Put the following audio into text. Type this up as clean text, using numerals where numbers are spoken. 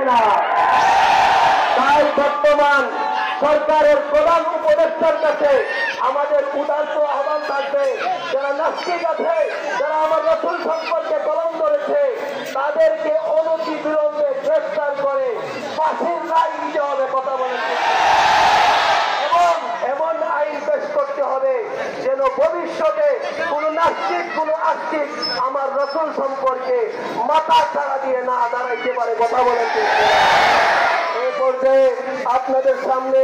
কিনা? তাই বর্তমান সরকারের প্রধান উপদেষ্টার কাছে আমাদের উদাত্ত আহ্বান থাকবে, যারা নাস্তিক আছে, যারা আমার রাসূল সম্পর্কে কলম ধরেছে, তাদেরকে অনতি বিলম্বে গ্রেফতার করে ফাঁসির রায় দিতে হবে। কথা বলেন। এবং এমন আইন পেশ করতে হবে যেন ভবিষ্যতে কোন নাস্তিক, কোন আস্তিক আমার রাসূল সম্পর্কে মাথা ছাড়া দিয়ে না দাঁড়াইতে পারে। কথা বলেন। এই পর্যায়ে আপনাদের সামনে